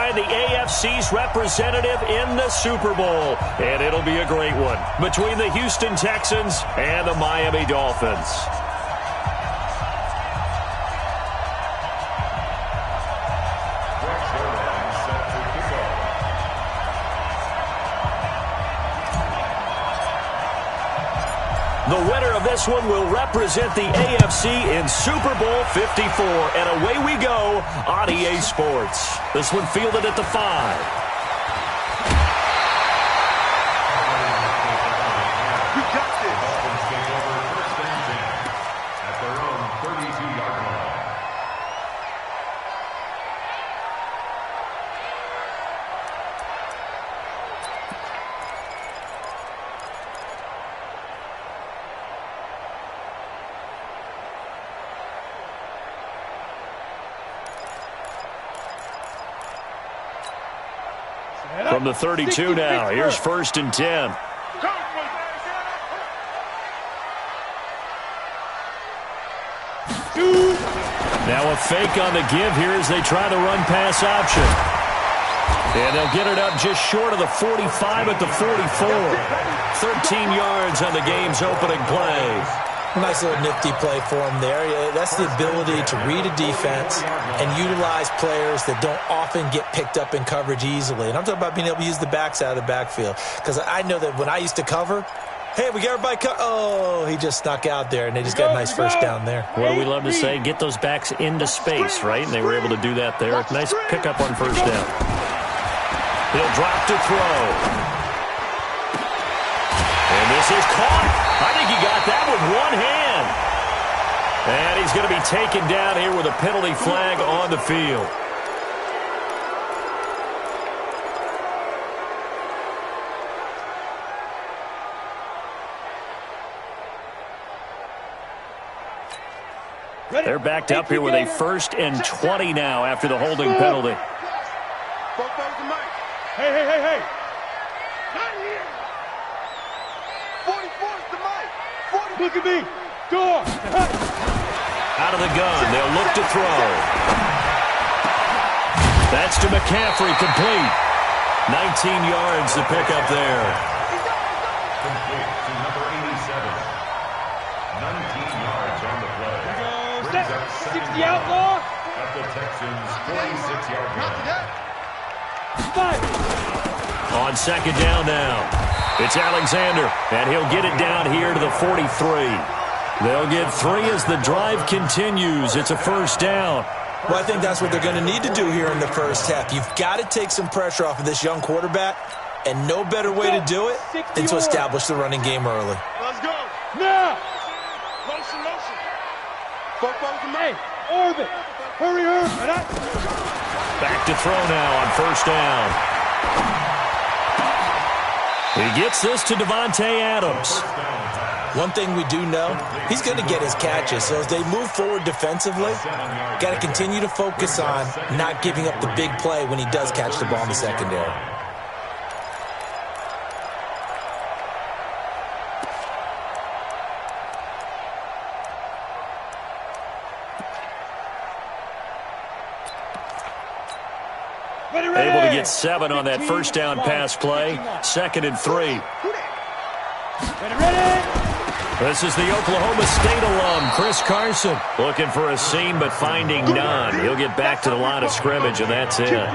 find the AFC's representative in the Super Bowl. And it'll be a great one between the Houston Texans and the Miami Dolphins. The winner of this one will represent the AFC in Super Bowl 54. And away we go on EA Sports. This one fielded at the 5. From the 32 now, here's 1st and 10. Now a fake on the give here as they try the run-pass option. And they'll get it up just short of the 45 at the 44. 13 yards on the game's opening play. Nice little nifty play for him there. That's the ability to read a defense and utilize players that don't often get picked up in coverage easily. And I'm talking about being able to use the backs out of the backfield. Because I know that when I used to cover, hey, we got everybody oh, he just snuck out there, and they just got a nice first down there. What do we love to say? Get those backs into space, right? And they were able to do that there. Nice pickup on first down. He'll drop to throw. And this is caught. I think he got that with one hand. And he's going to be taken down here with a penalty flag on the field. They're backed up here with a 1st and 20 now after the holding penalty. Hey. Not here. 44's the mic. 40. Look at me. Door. Out of the gun. They'll look to throw. That's to McCaffrey, complete. 19 yards to pick up there. Complete to number 87. 19 yards on the play. Brings up 60 outlaw. At the Texans' 46-yard line. On 2nd down now, it's Alexander, and he'll get it down here to the 43. They'll get 3 as the drive continues. It's a 1st down. Well, I think that's what they're going to need to do here in the first half. You've got to take some pressure off of this young quarterback, and no better way to do it than to establish the running game early. Let's go. Now. Motion. Hey, orbit. Hurry. Back to throw now on 1st down. He gets this to Devontae Adams. One thing we do know, he's going to get his catches. So as they move forward defensively, got to continue to focus on not giving up the big play when he does catch the ball in the secondary. Able to get 7 on that 1st down pass play. 2nd and 3. This is the Oklahoma State alum, Chris Carson. Looking for a seam, but finding none. He'll get back to the line of scrimmage, and that's it.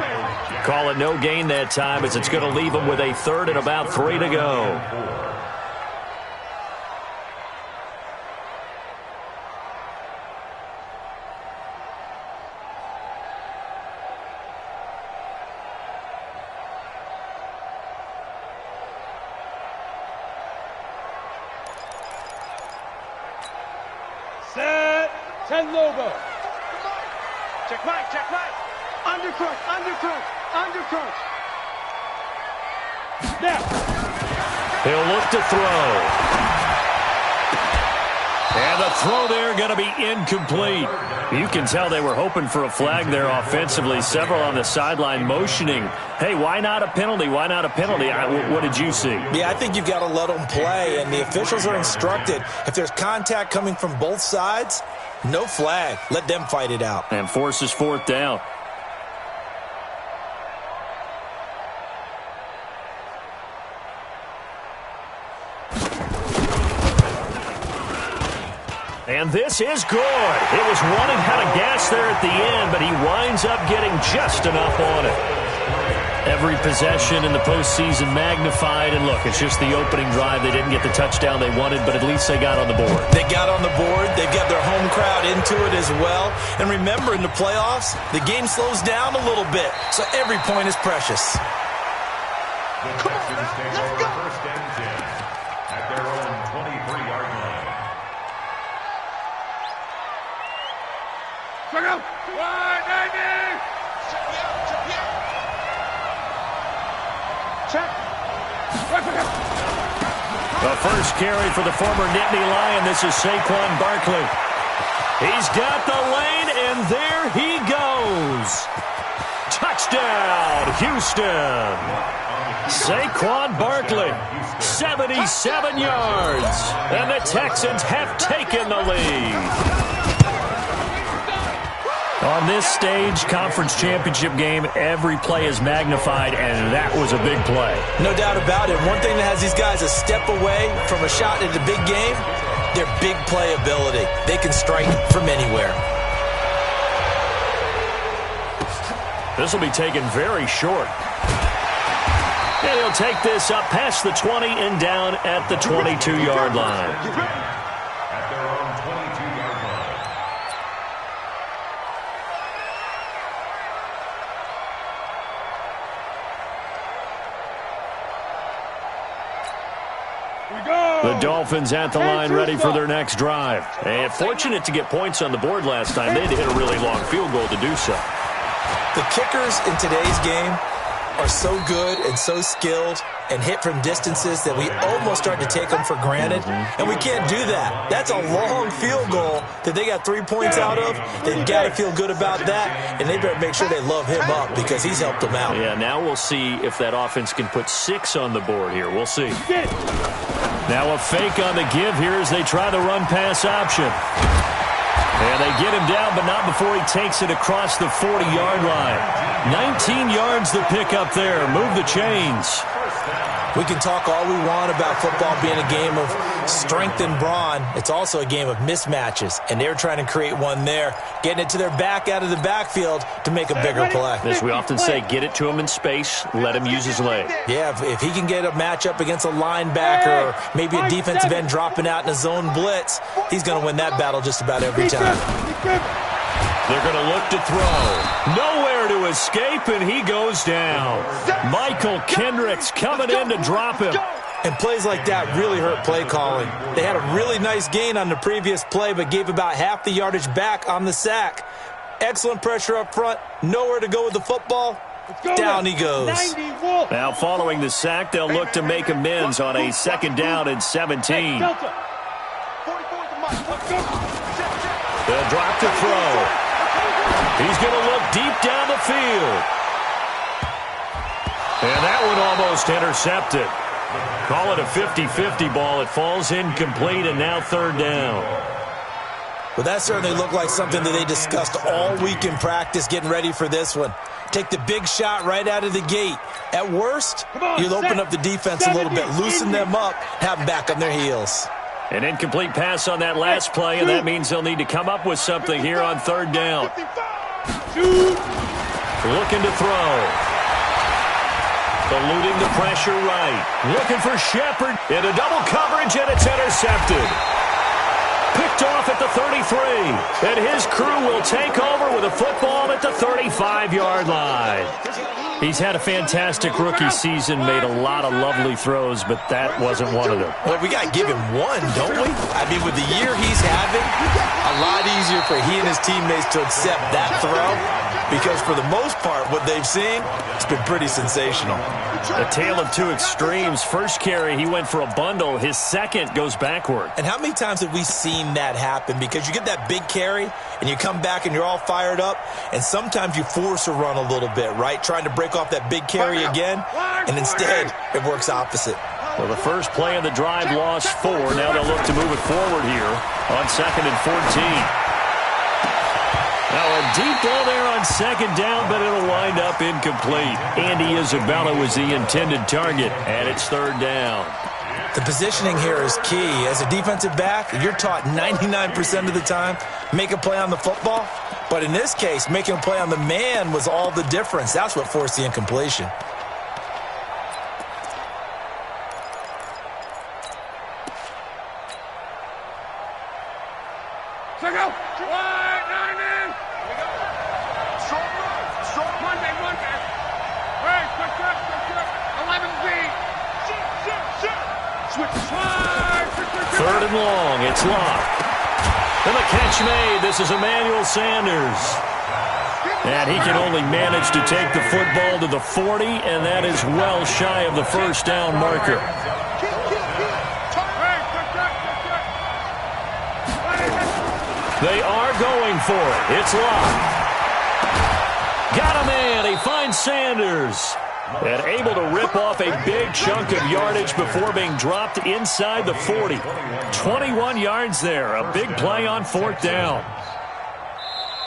Call it no gain that time, as it's going to leave him with a 3rd and about 3 to go. Set. 10 logo. Check right. Undercrunch. Now. He'll look to throw. And the throw there going to be incomplete. You can tell they were hoping for a flag there offensively. Several on the sideline motioning. Hey, why not a penalty? Why not a penalty? What did you see? Yeah, I think you've got to let them play, and the officials are instructed. If there's contact coming from both sides, no flag. Let them fight it out. And forces 4th down. And this is good. It was running out of gas there at the end, but he winds up getting just enough on it. Every possession in the postseason magnified, and look, it's just the opening drive. They didn't get the touchdown they wanted, but at least they got on the board. They got on the board. They've got their home crowd into it as well. And remember, in the playoffs, the game slows down a little bit, so every point is precious. Come on, let's go. First and 10 at their own 23-yard line. Check out. 190. Check. The first carry for the former Nittany Lion. This is Saquon Barkley. He's got the lane, and there he goes. Touchdown, Houston. Saquon Barkley, 77 yards. And the Texans have taken the lead. On this stage, conference championship game, every play is magnified, and that was a big play. No doubt about it. One thing that has these guys a step away from a shot at the big game, their big play ability. They can strike from anywhere. This will be taken very short. And he'll take this up past the 20 and down at the 22-yard line. At their own 22-yard line. The Dolphins at the line ready for their next drive. And fortunate to get points on the board last time. They had to hit a really long field goal to do so. The kickers in today's game are so good and so skilled and hit from distances that we almost start to take them for granted. And we can't do that. That's a long field goal that they got 3 points out of. They've got to feel good about that, and they better make sure they love him up because he's helped them out. Yeah, now we'll see if that offense can put 6 on the board here. We'll see. Now a fake on the give here as they try the run-pass option. And they get him down, but not before he takes it across the 40-yard line. 19 yards to pick up there. Move the chains. We can talk all we want about football being a game of strength and brawn. It's also a game of mismatches, and they're trying to create one there, getting it to their back out of the backfield to make a bigger play. As we often say, get it to him in space, let him use his leg. Yeah, if he can get a matchup against a linebacker or maybe a defensive end dropping out in a zone blitz, he's going to win that battle just about every time. They're going to look to throw. Nowhere to escape, and he goes down. Michael Kendricks coming in to drop him. And plays like that really hurt play calling. They had a really nice gain on the previous play, but gave about half the yardage back on the sack. Excellent pressure up front. Nowhere to go with the football. Down he goes. Now following the sack, they'll look to make amends on a second down and 17. They'll drop to throw. He's going to look deep down the field. And that one almost intercepted. Call it a 50-50 ball. It falls incomplete, and now third down. Well, that certainly looked like something that they discussed all week in practice getting ready for this one. Take the big shot right out of the gate. At worst, you'll open up the defense a little bit, loosen them up, have them back on their heels. An incomplete pass on that last play, and that means they'll need to come up with something here on third down. Looking to throw. Eluding the pressure right. Looking for Shepard. Into double coverage, and it's intercepted. Picked off at the 33. And his crew will take over with a football at the 35-yard line. He's had a fantastic rookie season, made a lot of lovely throws, but that wasn't one of them. Well, we got to give him one, don't we? I mean, with the year he's having, a lot easier for he and his teammates to accept that throw because for the most part, what they've seen, it's been pretty sensational. A tale of two extremes. First carry, he went for a bundle. His second goes backward. And how many times have we seen that happen? Because you get that big carry, and you come back and you're all fired up, and sometimes you force a run a little bit, right? Trying to break off that big carry again, and instead it works opposite. Well, the first play of the drive lost 4. Now they'll look to move it forward here on 2nd and 14. Now a deep ball there on second down, but it'll wind up incomplete. Andy Isabella was the intended target, and it's third down. The positioning here is key. As a defensive back, you're taught 99% of the time, make a play on the football. But in this case, making a play on the man was all the difference. That's what forced the incompletion. Third and long. It's locked. And the catch made. This is Emmanuel Sanders. And he can only manage to take the football to the 40, and that is well shy of the first down marker. They are going for it. It's locked. Got a man. He finds Sanders. And able to rip off a big chunk of yardage before being dropped inside the 40. 21 yards there. A big play on fourth down.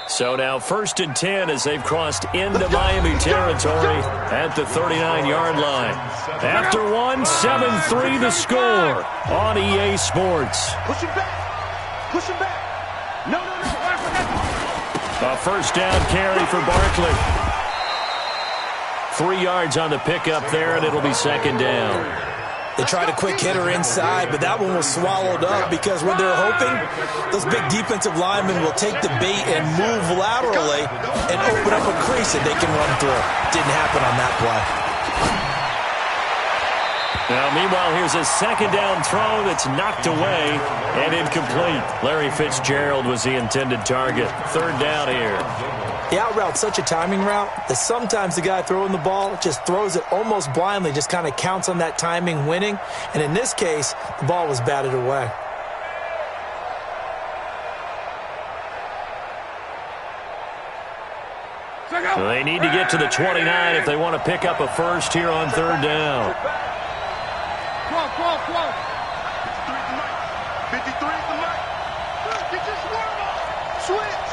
So now 1st and 10 as they've crossed into Miami territory at the 39-yard line. After one, 7-3 the score on EA Sports. Push him back. Push him back. No. A first down carry for Barkley. 3 yards on the pickup there, and it'll be second down. They tried a quick hitter inside, but that one was swallowed up because when they're hoping, those big defensive linemen will take the bait and move laterally and open up a crease that they can run through. Didn't happen on that play. Now, meanwhile, here's a second down throw that's knocked away and incomplete. Larry Fitzgerald was the intended target. Third down here. The out route's such a timing route that sometimes the guy throwing the ball just throws it almost blindly, just kind of counts on that timing winning. And in this case, the ball was batted away. So they need to get to the 29 if they want to pick up a first here on third down. 53 is the mic. Get your swerve on. Switch.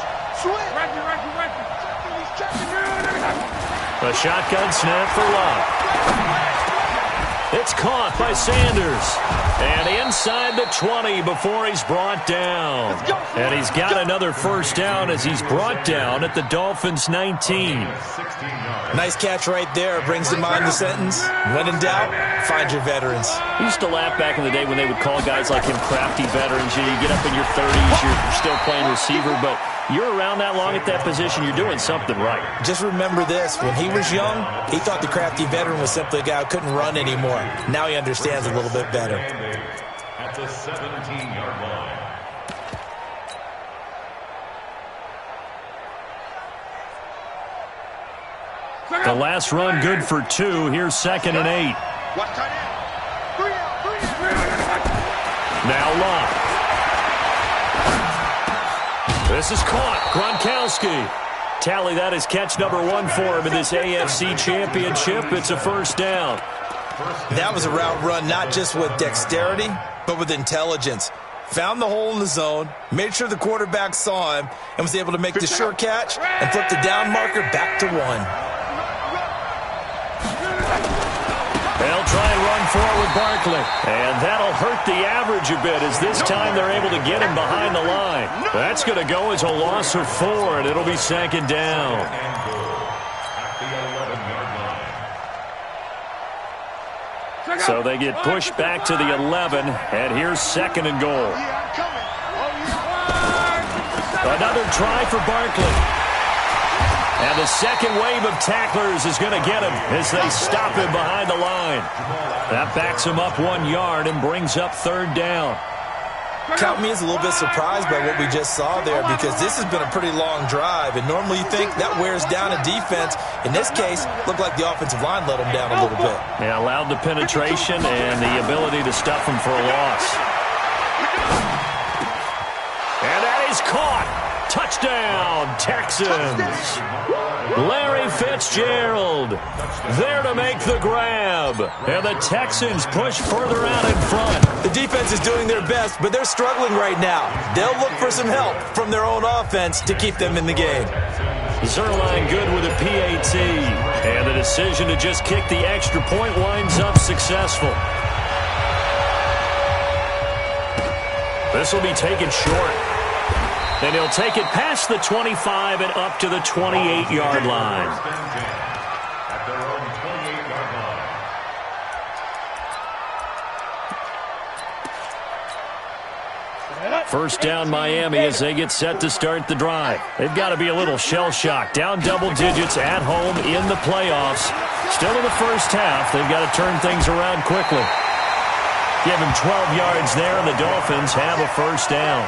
A shotgun snap for Locke. It's caught by Sanders. And inside the 20 before he's brought down. And he's got another first down as he's brought down at the Dolphins' 19. Nice catch right there. Brings to mind the sentence, when in doubt, find your veterans. I used to laugh back in the day when they would call guys like him crafty veterans. You get up in your 30s, you're still playing receiver, but you're around that long at that position, you're doing something right. Just remember this. When he was young, he thought the crafty veteran was simply a guy who couldn't run anymore. Now he understands a little bit better. At the 17-yard line. The last run good for 2. Here's 2nd and 8. Now Locke. This is caught. Gronkowski. Tally, that is catch number 1 for him in this AFC Championship. It's a first down. That was a route run not just with dexterity, but with intelligence. Found the hole in the zone, made sure the quarterback saw him, and was able to make the sure catch and flip the down marker back to 1. They'll try and run forward Barkley. And that'll hurt the average a bit as this time they're able to get him behind the line. That's going to go as a loss of 4, and it'll be second down. So they get pushed back to the 11, and here's 2nd and goal. Another try for Barkley. And the second wave of tacklers is going to get him as they stop him behind the line. That backs him up 1 yard and brings up third down. Count me as a little bit surprised by what we just saw there because this has been a pretty long drive, and normally you think that wears down a defense. In this case, looked like the offensive line let them down a little bit. Yeah, allowed the penetration and the ability to stuff him for a loss. And that is caught. Touchdown, Texans. Larry Fitzgerald there to make the grab. And the Texans push further out in front. The defense is doing their best, but they're struggling right now. They'll look for some help from their own offense to keep them in the game. Zerline good with a PAT. And the decision to just kick the extra point winds up successful. This will be taken short. And he'll take it past the 25 and up to the 28-yard line. At their own 28-yard line. First down Miami as they get set to start the drive. They've got to be a little shell-shocked. Down double digits at home in the playoffs. Still in the first half. They've got to turn things around quickly. Give him 12 yards there, and the Dolphins have a first down.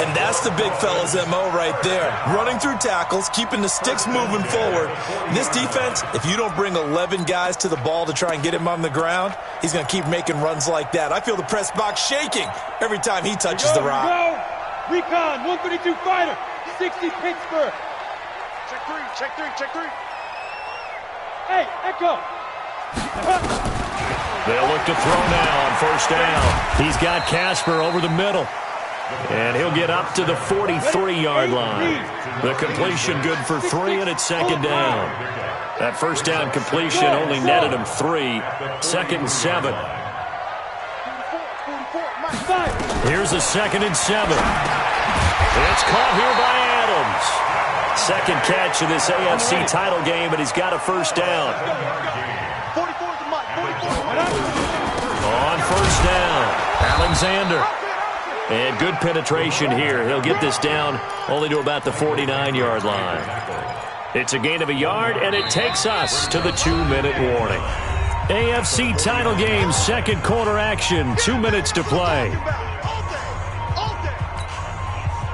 And that's the big fella's MO right there. Running through tackles, keeping the sticks moving forward. This defense, if you don't bring 11 guys to the ball to try and get him on the ground, he's going to keep making runs like that. I feel the press box shaking every time he touches the rock. Recon, 132 fighter, 60 Pittsburgh. Check three. Hey, Echo. They'll look to throw now on first down. He's got Casper over the middle. And he'll get up to the 43-yard line. The completion good for 3, and it's second down. That first down completion only netted him 3. Second and 7. Here's a second and 7. It's caught here by Adams. Second catch of this AFC title game, and he's got a first down. On first down, Alexander. And good penetration here. He'll get this down only to about the 49-yard line. It's a gain of a yard, and it takes us to the 2-minute warning. AFC title game, second quarter action, 2 minutes to play.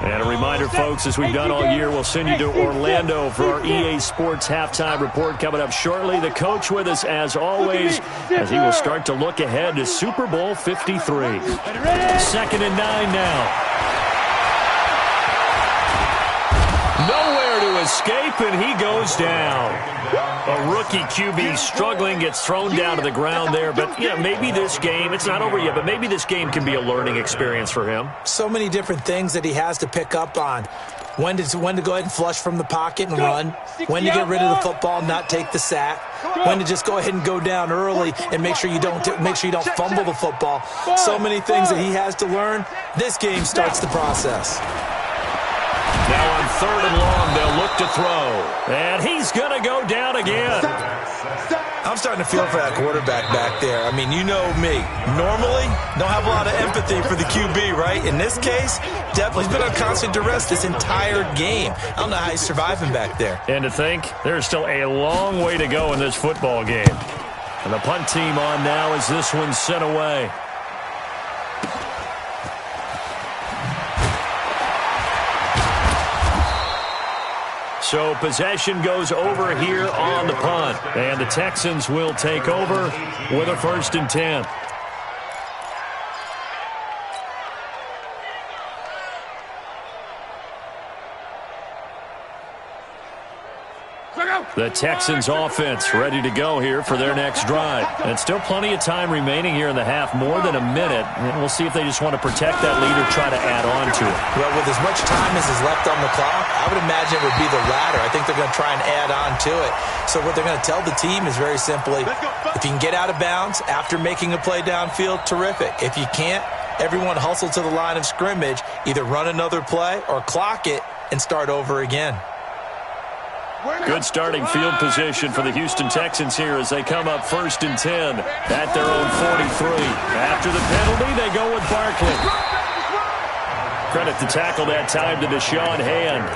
And a reminder, folks, as we've done all year, we'll send you to Orlando for our EA Sports halftime report coming up shortly. The coach with us, as always, as he will start to look ahead to Super Bowl 53. Second and 9 now. Nowhere to escape, and he goes down. A rookie QB struggling, gets thrown down to the ground there. But, yeah, maybe this game, it's not over yet, but maybe this game can be a learning experience for him. So many different things that he has to pick up on. When to go ahead and flush from the pocket and run. When to get rid of the football and not take the sack. When to just go ahead and go down early and make sure you don't fumble the football. So many things that he has to learn. This game starts the process. Now on third and long, they'll look to throw. And he's going to go down again. I'm starting to feel for that quarterback back there. I mean, you know me. Normally, don't have a lot of empathy for the QB, right? In this case, definitely he's been on constant duress this entire game. I don't know how he's surviving back there. And to think, there's still a long way to go in this football game. And the punt team on now as this one's sent away. So possession goes over here on the punt. And the Texans will take over with a first and 10. The Texans offense ready to go here for their next drive. And still plenty of time remaining here in the half, more than a minute. And we'll see if they just want to protect that lead or try to add on to it. Well, with as much time as is left on the clock, I would imagine it would be the latter. I think they're going to try and add on to it. So what they're going to tell the team is very simply, if you can get out of bounds after making a play downfield, terrific. If you can't, everyone hustle to the line of scrimmage, either run another play or clock it and start over again. Good starting field position for the Houston Texans here as they come up first and 10 at their own 43. After the penalty, they go with Barkley. Credit the tackle that time to Deshaun Hand.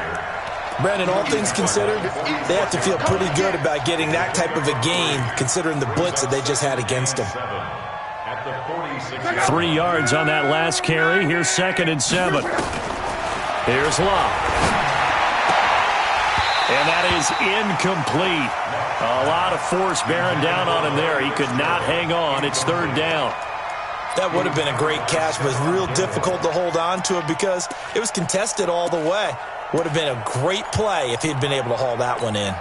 Brandon, all things considered, they have to feel pretty good about getting that type of a gain considering the blitz that they just had against them. 3 yards on that last carry. Here's second and 7. Here's Locke. And that is incomplete. A lot of force bearing down on him there. He could not hang on. It's third down. That would have been a great catch, but it's real difficult to hold on to it because it was contested all the way. Would have been a great play if he'd been able to haul that one in.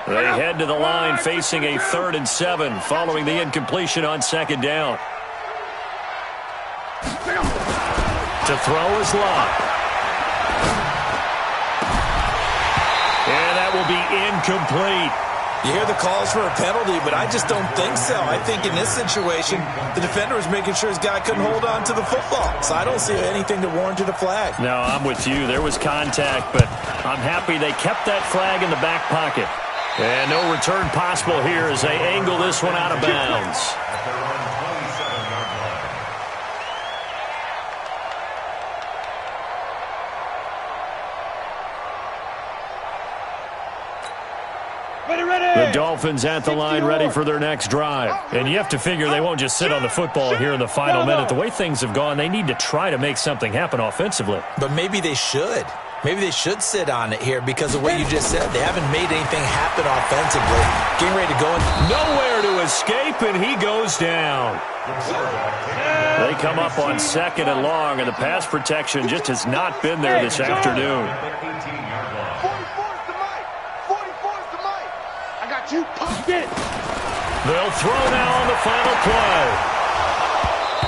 They head to the line facing a third and 7 following the incompletion on second down. To throw is Locke. And that will be incomplete. You hear the calls for a penalty, but I just don't think so. I think in this situation, the defender was making sure his guy couldn't hold on to the football. So I don't see anything that warranted a flag. No, I'm with you. There was contact, but I'm happy they kept that flag in the back pocket. And no return possible here as they angle this one out of bounds. The Dolphins at the line ready for their next drive. And you have to figure they won't just sit on the football here in the final minute. The way things have gone, they need to try to make something happen offensively. But maybe they should. Maybe they should sit on it here because of what you just said. They haven't made anything happen offensively. Getting ready to go in. Nowhere to escape, and he goes down. They come up on 2nd and long, and the pass protection just has not been there this afternoon. You pumped it. They'll throw now on the final play.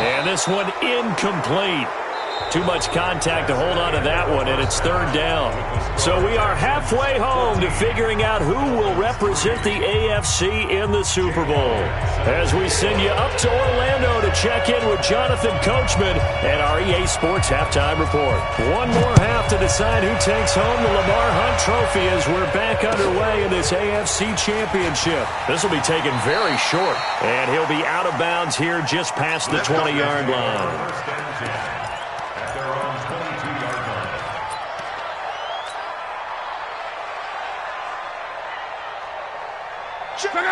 And this one incomplete. Too much contact to hold on to that one, and it's 3rd down. So we are halfway home to figuring out who will represent the AFC in the Super Bowl. As we send you up to Orlando to check in with Jonathan Coachman at our EA Sports Halftime Report. One more half to decide who takes home the Lamar Hunt Trophy as we're back underway in this AFC Championship. This will be taken very short, and he'll be out of bounds here just past the 20-yard line.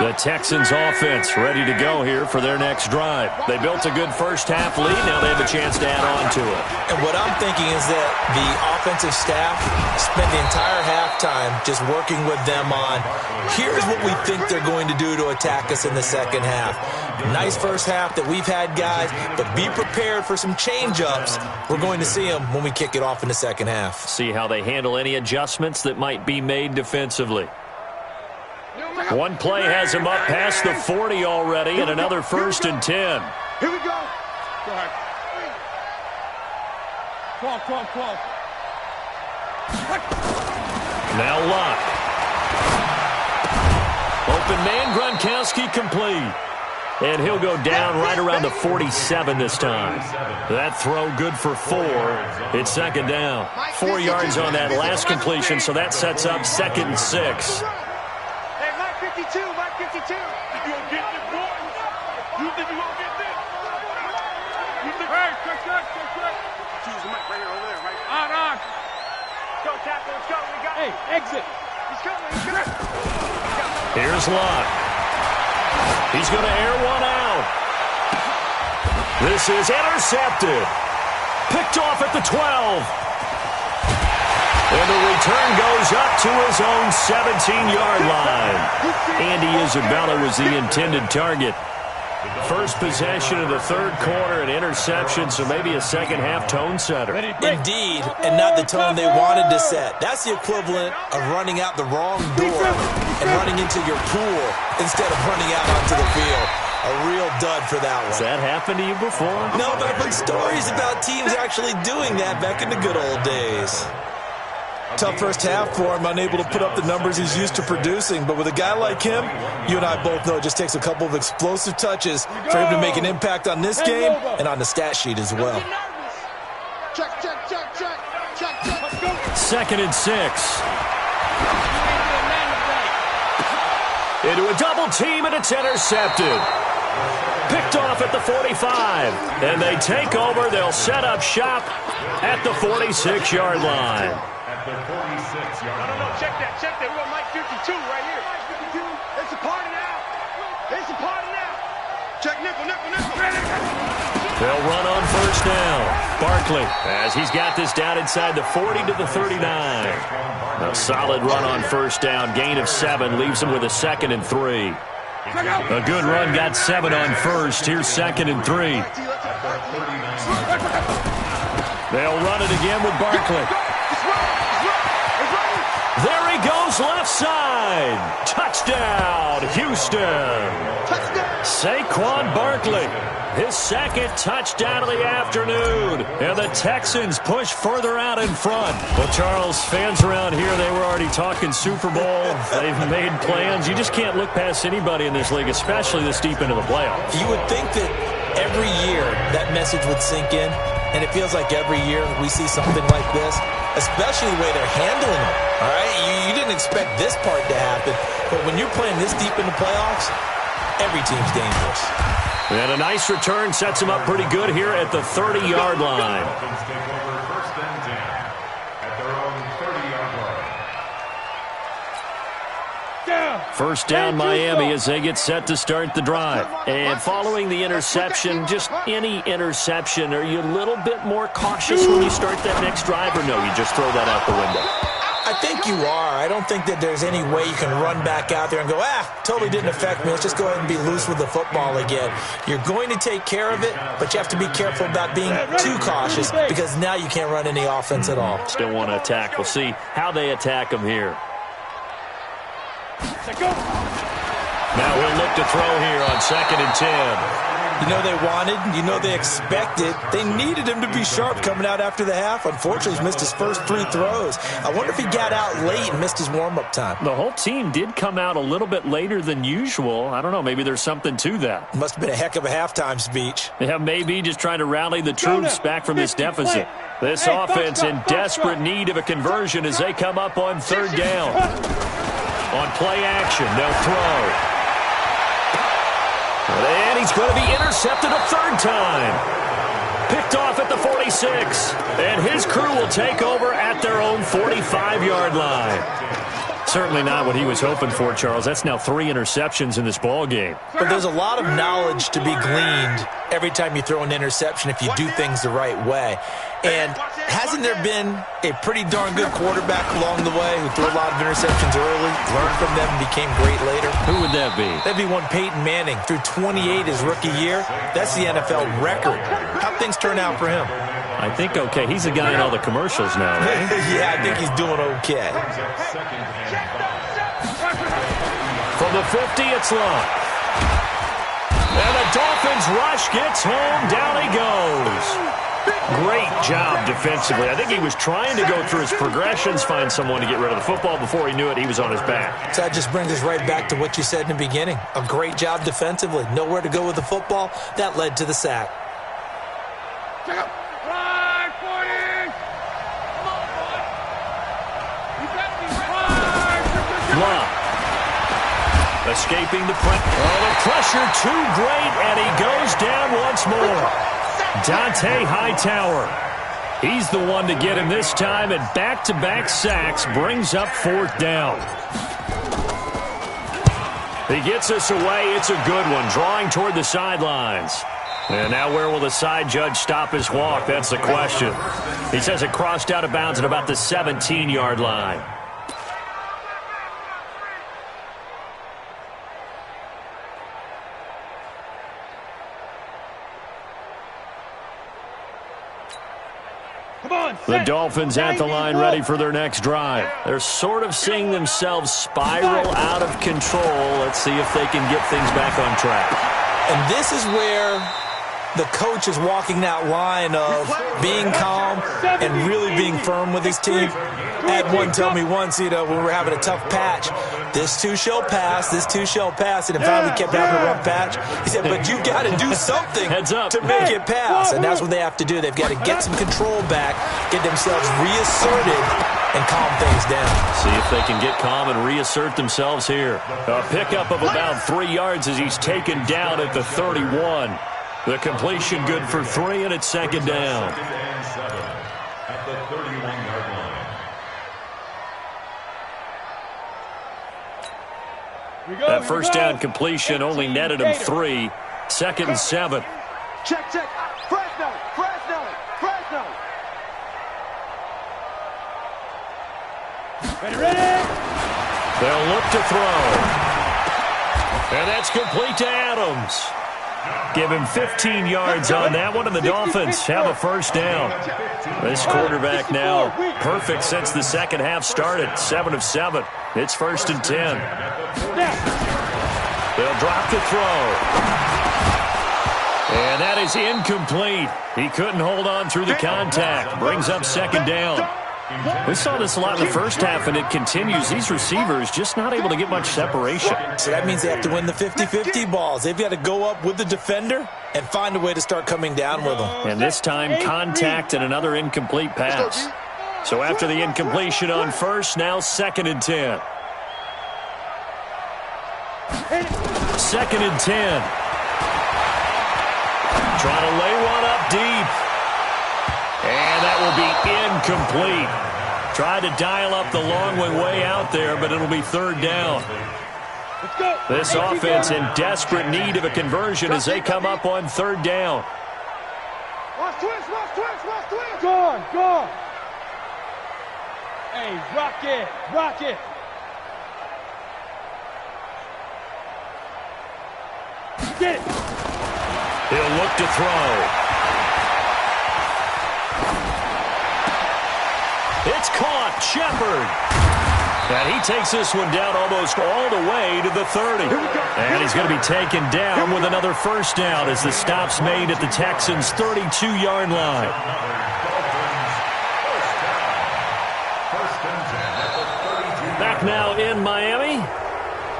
The Texans offense ready to go here for their next drive. They built a good first half lead. Now they have a chance to add on to it. And what I'm thinking is that the offensive staff spent the entire halftime just working with them on, here's what we think they're going to do to attack us in the second half. Nice first half that we've had, guys, but be prepared for some change-ups. We're going to see them when we kick it off in the second half. See how they handle any adjustments that might be made defensively. One play has him up past the 40 already, and another 1st and 10. Here we go. Go ahead. 12. Now Locke. Open man, Gronkowski complete. And he'll go down right around the 47 this time. That throw good for 4. It's 2nd down. 4 yards on that last completion, so that sets up 2nd and 6. Mike 52. You gonna get this, boy? You think you gonna get this? You think? Hey, check. Choose the mic right here, over there, right? On. Go, tackle, let's go. We got. Hey, exit. He's coming. Here's Locke. He's going to air one out. This is intercepted. Picked off at the 12. And the return goes up to his own 17-yard line. Andy Isabella was the intended target. First possession of the 3rd quarter, an interception, so maybe a second-half tone setter. Indeed, and not the tone they wanted to set. That's the equivalent of running out the wrong door and running into your pool instead of running out onto the field. A real dud for that one. Has that happened to you before? No, but I've heard stories about teams actually doing that back in the good old days. Tough first half for him, unable to put up the numbers he's used to producing. But with a guy like him, you and I both know it just takes a couple of explosive touches for him to make an impact on this game and on the stat sheet as well. Check. 2nd and 6. Into a double team, and it's intercepted. Picked off at the 45. And they take over. They'll set up shop at the 46-yard line. At the 46-yard line. No, check that. We got Mike 52 right here. Mike 52. It's a party now. Check nickel. They'll run on 1st down. Barkley, as he's got this down inside the 40 to the 39. A solid run on 1st down. Gain of 7 leaves him with a 2nd and 3. A good run got 7 on 1st. Here's 2nd and 3. They'll run it again with Barkley. There he goes left side. Touchdown, Houston. Saquon Barkley, his second touchdown of the afternoon. And the Texans push further out in front. Well, Charles, fans around here, they were already talking Super Bowl. They've made plans. You just can't look past anybody in this league, especially this deep into the playoffs. You would think that every year that message would sink in, and it feels like every year we see something like this, especially the way they're handling it. All right, you didn't expect this part to happen, but when you're playing this deep in the playoffs, every team's dangerous. And a nice return sets him up pretty good here at the 30-yard line. Dolphins take over 1st and 10 at their own 30-yard line. First down, Miami, as they get set to start the drive. And following the interception, just any interception, are you a little bit more cautious when you start that next drive, or no, you just throw that out the window? I think you are. I don't think that there's any way you can run back out there and go, totally didn't affect me. Let's just go ahead and be loose with the football again. You're going to take care of it, but you have to be careful about being too cautious because now you can't run any offense at all. Still want to attack. We'll see how they attack him here. Now we'll look to throw here on 2nd and 10. You know they wanted, you know they expected. They needed him to be sharp coming out after the half. Unfortunately, he's missed his first 3 throws. I wonder if he got out late and missed his warm-up time. The whole team did come out a little bit later than usual. I don't know, maybe there's something to that. Must have been a heck of a halftime speech. Yeah, maybe just trying to rally the troops back from this deficit. This offense in desperate need of a conversion as they come up on 3rd down. On play action, they'll throw. And he's going to be intercepted a 3rd time. Picked off at the 46. And his crew will take over at their own 45-yard line. Certainly not what he was hoping for, Charles. That's now 3 interceptions in this ball game. But there's a lot of knowledge to be gleaned every time you throw an interception if you do things the right way. And hasn't there been a pretty darn good quarterback along the way who threw a lot of interceptions early, learned from them, and became great later? Who would that be? That'd be one Peyton Manning. Threw 28 his rookie year. That's the NFL record. How'd things turn out for him? I think okay. He's the guy in all the commercials now, right? Yeah, I think he's doing okay. From the 50, it's Long. And the Dolphins rush gets home. Down he goes. Great job defensively. I think he was trying to go through his progressions, find someone to get rid of the football. Before he knew it, he was on his back. So that just brings us right back to what you said in the beginning. A great job defensively. Nowhere to go with the football. That led to the sack. Escaping the pressure too great, and he goes down once more. Dante Hightower. He's the one to get him this time, and back-to-back sacks brings up 4th down. He gets us away. It's a good one, drawing toward the sidelines. And now where will the side judge stop his walk? That's the question. He says it crossed out of bounds at about the 17-yard line. The Dolphins at the line ready for their next drive. They're sort of seeing themselves spiral out of control. Let's see if they can get things back on track. And this is where the coach is walking that line of being calm and really being firm with his team. I had one tell me once, when we were having a tough patch, this too shall pass, this too shall pass, and it finally kept having a rough patch. He said, but you got to do something to make it pass, and that's what they have to do. They've got to get some control back, get themselves reasserted, and calm things down. See if they can get calm and reassert themselves here. A pickup of about 3 yards as he's taken down at the 31. The completion good for 3, and it's 2nd down. At the 31-yard line. That first down completion only netted him 3. 2nd and 7. Check. Fresno. Ready. They'll look to throw. And that's complete to Adams. Give him 15 yards on that one, and the Dolphins have a first down. This quarterback now perfect since the second half started. 7 of 7. It's 1st and 10. They'll drop the throw. And that is incomplete. He couldn't hold on through the contact. Brings up second down. We saw this a lot in the first half, and it continues. These receivers just not able to get much separation. So that means they have to win the 50-50 balls. They've got to go up with the defender and find a way to start coming down with them. And this time, contact and another incomplete pass. So after the incompletion on first, now 2nd and 10. 2nd and 10. Trying to lay one up deep. And that will be incomplete. Tried to dial up the long way out there, but it'll be 3rd down. This offense in desperate need of a conversion as they come up on 3rd down. Watch twist. Go. Hey, rock it. Get it. He'll look to throw. It's caught. Shepard. And he takes this one down almost all the way to the 30. And he's going to be taken down with another first down as the stop's made at the Texans' 32-yard line. Back now in Miami.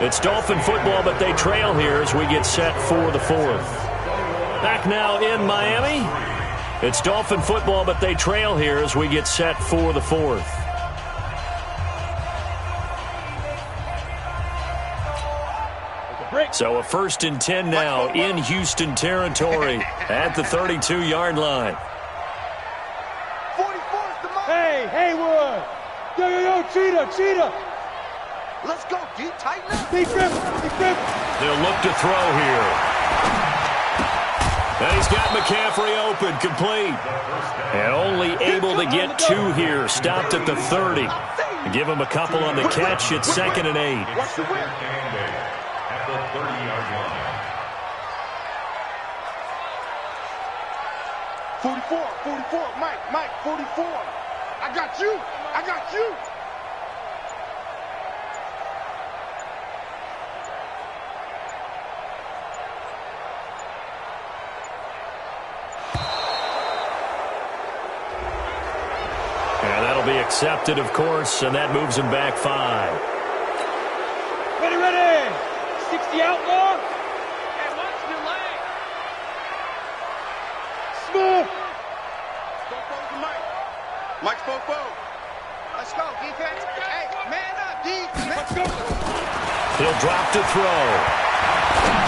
It's Dolphin football, but they trail here as we get set for the 4th. Back now in Miami. It's Dolphin football, but they trail here as we get set for the 4th. So a 1st and 10 now in Houston territory at the 32-yard line. 44's the mark. Hey, Haywood. Yo, Cheetah. Let's go, D. Tighten up. Big grip. They'll look to throw here. And he's got McCaffrey open, complete. And only able to get 2 here, stopped at the 30. Give him a couple on the catch at 2nd and 8. At the 30-yard line. 44, Mike, 44. I got you. And that'll be accepted, of course, and that moves him back 5. Ready. 60 outlaw. Hey, watch the lane. Smooth. Fofo to Mike. Mike's Fofo. Let's go, defense. Hey, man up, defense. Let's go. He'll drop to throw.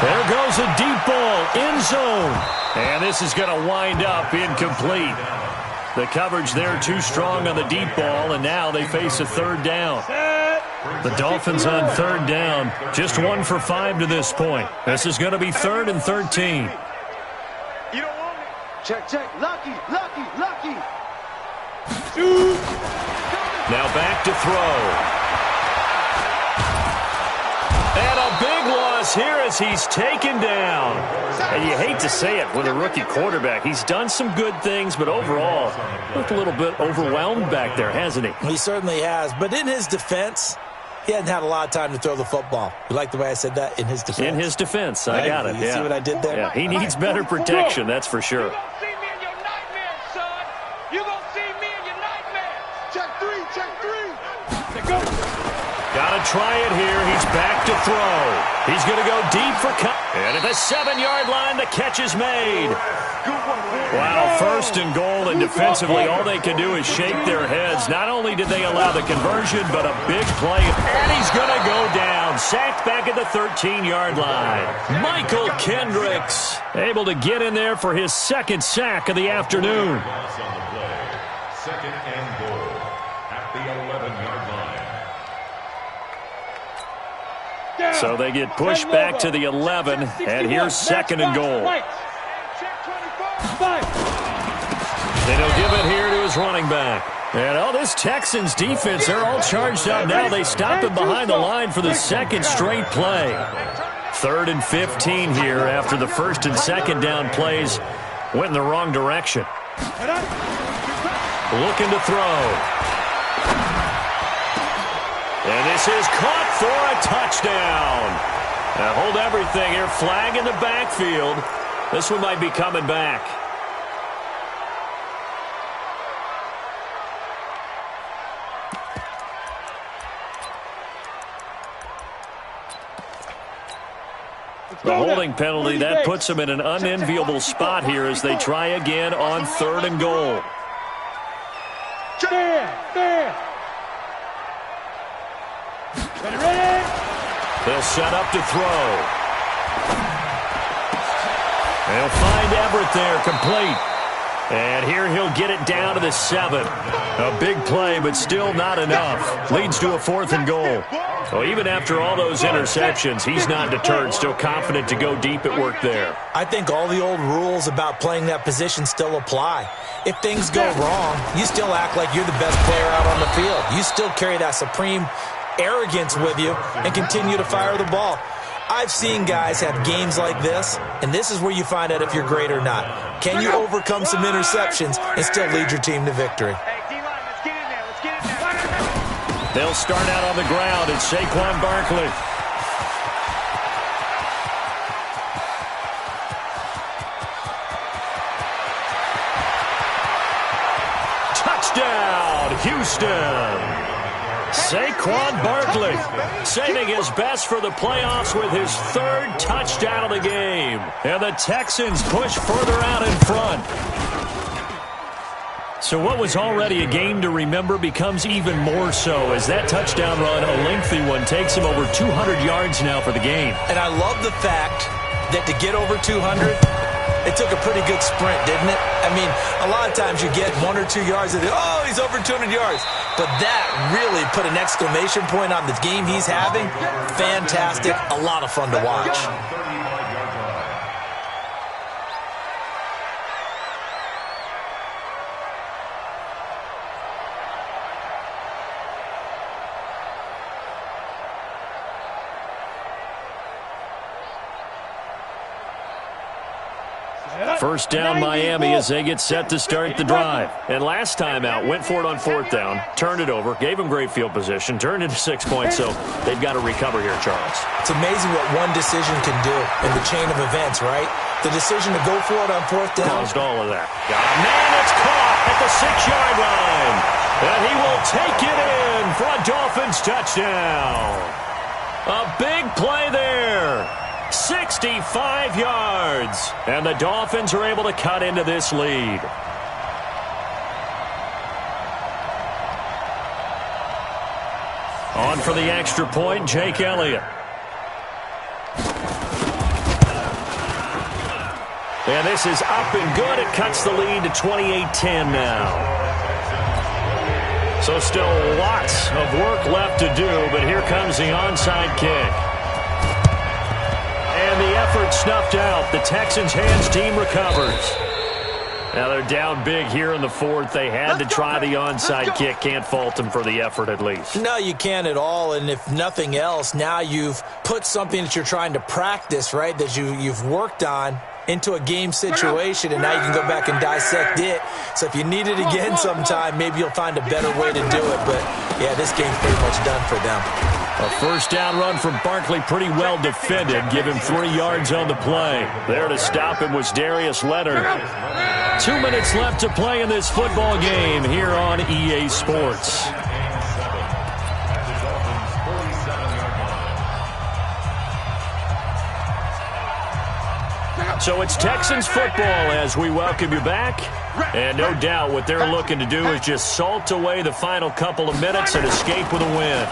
There goes a deep ball, end zone. And this is going to wind up incomplete. The coverage there too strong on the deep ball, and now they face a 3rd down. The Dolphins on 3rd down, just 1 for 5 to this point. This is going to be 3rd and 13. You don't want it. Check. Lucky. Shoot. Now back to throw. And a big loss here as he's taken down. And you hate to say it with a rookie quarterback. He's done some good things, but overall, looked a little bit overwhelmed back there, hasn't he? He certainly has. But in his defense, he hasn't had a lot of time to throw the football. You like the way I said that? In his defense. In his defense. I got it. You see what I did there? Yeah, he needs better protection, that's for sure. You gonna see me in your nightmares, son. You gonna see me in your nightmares. Check 3. Let's go. Got to try it here. He's back to throw. He's going to go deep for cut. And at the 7-yard line, the catch is made. Wow, 1st and goal, and defensively, all they can do is shake their heads. Not only did they allow the conversion, but a big play. And he's going to go down. Sacked back at the 13-yard line. Michael Kendricks able to get in there for his 2nd sack of the afternoon. 2nd and goal at the 11-yard line. So they get pushed back to the 11, and here's 2nd and goal. And he'll give it here to his running back. And this Texans defense, they're all charged up now. They stop him behind the line for the 2nd straight play. 3rd and 15 here after the 1st and 2nd down plays went in the wrong direction. Looking to throw. And this is caught for a touchdown. Hold everything here. Flag in the backfield. This one might be coming back. The holding penalty, that puts them in an unenviable spot here as they try again on 3rd and goal. They'll set up to throw. They'll find Everett there, complete. And here he'll get it down to the 7. A big play, but still not enough. Leads to a 4th and goal. Well, even after all those interceptions, he's not deterred, still confident to go deep at work there. I think all the old rules about playing that position still apply. If things go wrong, you still act like you're the best player out on the field. You still carry that supreme arrogance with you and continue to fire the ball. I've seen guys have games like this, and this is where you find out if you're great or not. Can you overcome some interceptions and still lead your team to victory? They'll start out on the ground. It's Saquon Barkley. Touchdown, Houston. Saquon Barkley saving his best for the playoffs with his 3rd touchdown of the game. And the Texans push further out in front. So what was already a game to remember becomes even more so as that touchdown run, a lengthy one, takes him over 200 yards now for the game. And I love the fact that to get over 200, it took a pretty good sprint, didn't it? I mean, a lot of times you get 1 or 2 yards and oh, he's over 200 yards. But that really put an exclamation point on the game he's having. Fantastic. A lot of fun to watch. First down, Miami, as they get set to start the drive. And last time out, went for it on 4th down, turned it over, gave them great field position, turned it to 6 points, so they've got to recover here, Charles. It's amazing what one decision can do in the chain of events, right? The decision to go for it on 4th down. Caused all of that. Man, it's caught at the 6-yard line. And he will take it in for a Dolphins touchdown. A big play there. 65 yards. And the Dolphins are able to cut into this lead. On for the extra point, Jake Elliott. And this is up and good. It cuts the lead to 28-10 now. So still lots of work left to do, but here comes the onside kick. And the effort snuffed out. The Texans' hands team recovers. Now they're down big here in the 4th. They had to try the onside kick. Can't fault them for the effort at least. No, you can't at all. And if nothing else, now you've put something that you're trying to practice, right, that you've worked on into a game situation, and now you can go back and dissect it. So if you need it again sometime, maybe you'll find a better way to do it. But, yeah, this game's pretty much done for them. A first down run from Barkley, pretty well defended. Give him 3 yards on the play. There to stop him was Darius Leonard. 2 minutes left to play in this football game here on EA Sports. So it's Texans football as we welcome you back. And no doubt what they're looking to do is just salt away the final couple of minutes and escape with a win.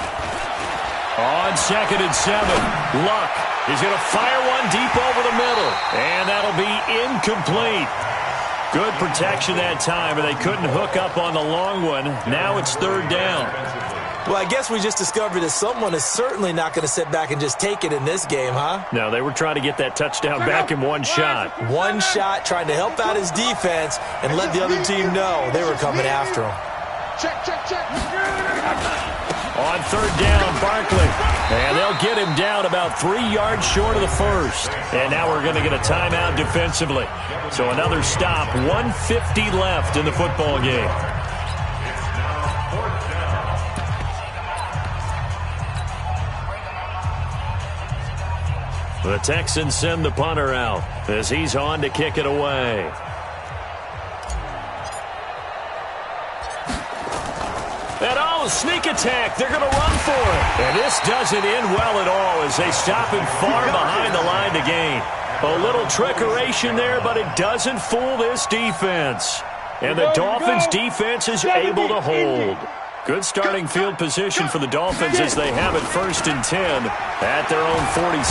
On 2nd and 7, Luck is going to fire one deep over the middle. And that'll be incomplete. Good protection that time, but they couldn't hook up on the long one. Now it's 3rd down. Well, I guess we just discovered that someone is certainly not going to sit back and just take it in this game, huh? No, they were trying to get that touchdown back in one shot. One shot, trying to help out his defense and let the other team know they were coming after him. Check. On 3rd down, Barkley. And they'll get him down about 3 yards short of the first. And now we're going to get a timeout defensively. So another stop, 1:50 left in the football game. The Texans send the punter out as he's on to kick it away. And sneak attack. They're going to run for it. And this doesn't end well at all as they stop him far behind the line to gain. A little trickeration there, but it doesn't fool this defense. And the Dolphins' defense is able to hold. Good starting field position for the Dolphins as they have it 1st and 10 at their own 46.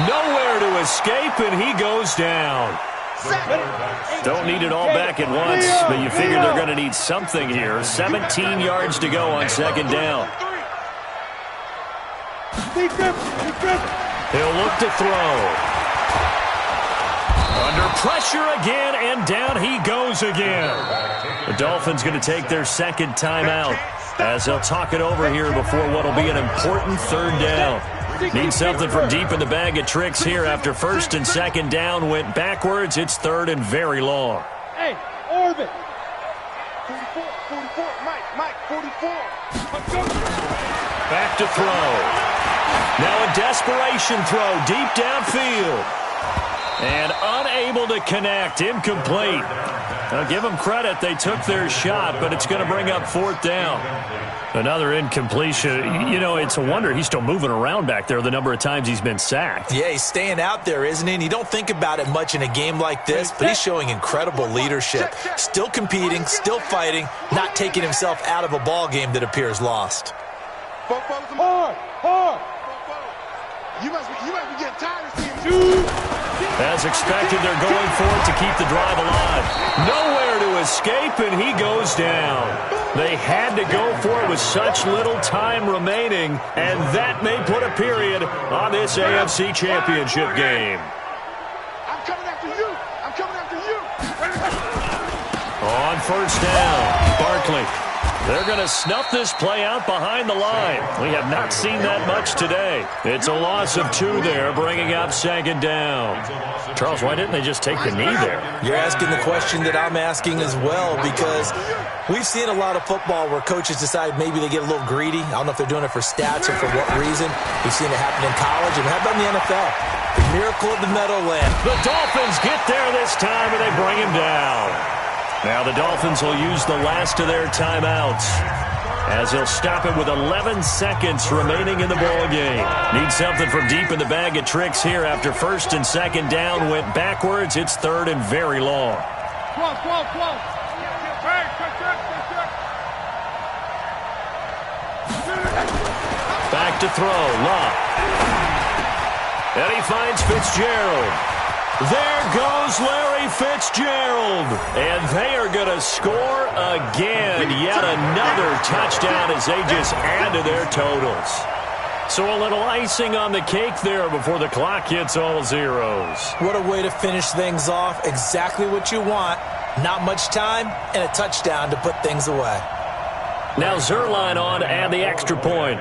Nowhere to escape, and he goes down. Don't need it all back at once, but you figure they're going to need something here. 17 yards to go on 2nd down. He'll look to throw. Under pressure again, and down he goes again. The Dolphins going to take their 2nd timeout as they'll talk it over here before what will be an important 3rd down. Need something from deep in the bag of tricks here after 1st and 2nd down went backwards. It's 3rd and very long. Hey, Orbit. 44, Mike, 44. Back to throw. Now a desperation throw deep downfield. And unable to connect, incomplete. Now give them credit, they took their shot, but it's going to bring up 4th down. Another incompletion. You know, it's a wonder he's still moving around back there the number of times he's been sacked. Yeah, he's staying out there, isn't he? And you don't think about it much in a game like this, but he's showing incredible leadership. Still competing, still fighting, not taking himself out of a ball game that appears lost. Hard. You must be getting tired of seeing two. As expected, they're going for it to keep the drive alive. Nowhere to escape, and he goes down. They had to go for it with such little time remaining, and that may put a period on this AFC Championship game. I'm coming after you. On 1st down, Barkley. They're going to snuff this play out behind the line. We have not seen that much today. It's a loss of 2 there, bringing up 2nd down. Charles, why didn't they just take the knee there? You're asking the question that I'm asking as well, because we've seen a lot of football where coaches decide maybe they get a little greedy. I don't know if they're doing it for stats or for what reason. We've seen it happen in college, and how about in the NFL? The miracle of the Meadowland. The Dolphins get there this time, and they bring him down. Now the Dolphins will use the last of their timeouts as he'll stop it with 11 seconds remaining in the ball game. Need something from deep in the bag of tricks here after 1st and 2nd down went backwards. It's 3rd and very long. Close. Back to throw, Love. And he finds Fitzgerald. There goes Larry Fitzgerald. And they are going to score again. Yet another touchdown as they just add to their totals. So a little icing on the cake there before the clock hits all zeros. What a way to finish things off. Exactly what you want. Not much time and a touchdown to put things away. Now Zerline on to add the extra point.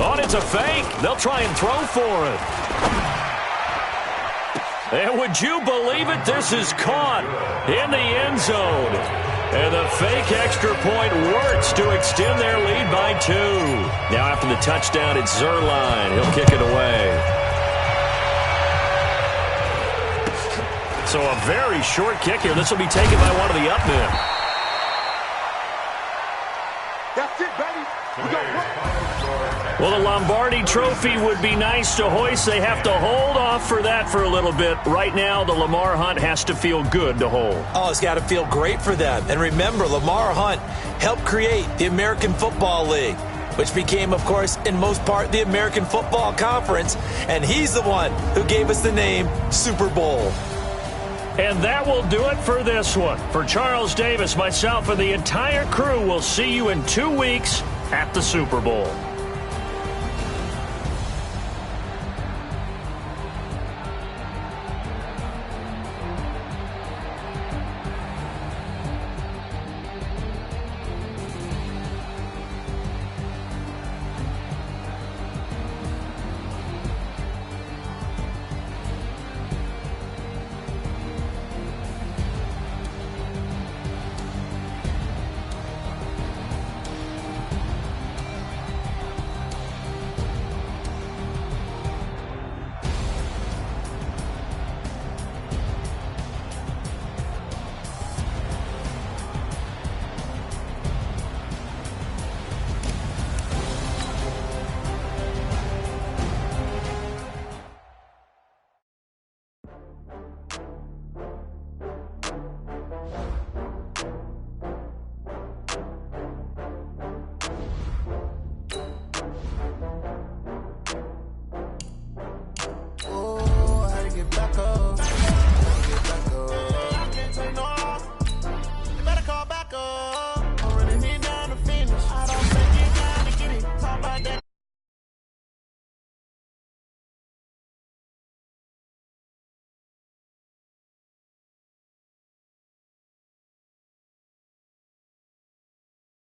Oh, it's a fake. They'll try and throw for it. And would you believe it? This is caught in the end zone. And the fake extra point works to extend their lead by 2. Now after the touchdown, it's Zerline. He'll kick it away. So a very short kick here. This will be taken by one of the up men. That's it, baby. We got one. Well, the Lombardi Trophy would be nice to hoist. They have to hold off for that for a little bit. Right now, the Lamar Hunt has to feel good to hold. Oh, it's got to feel great for them. And remember, Lamar Hunt helped create the American Football League, which became, of course, in most part, the American Football Conference. And he's the one who gave us the name Super Bowl. And that will do it for this one. For Charles Davis, myself, and the entire crew, we'll see you in 2 weeks at the Super Bowl.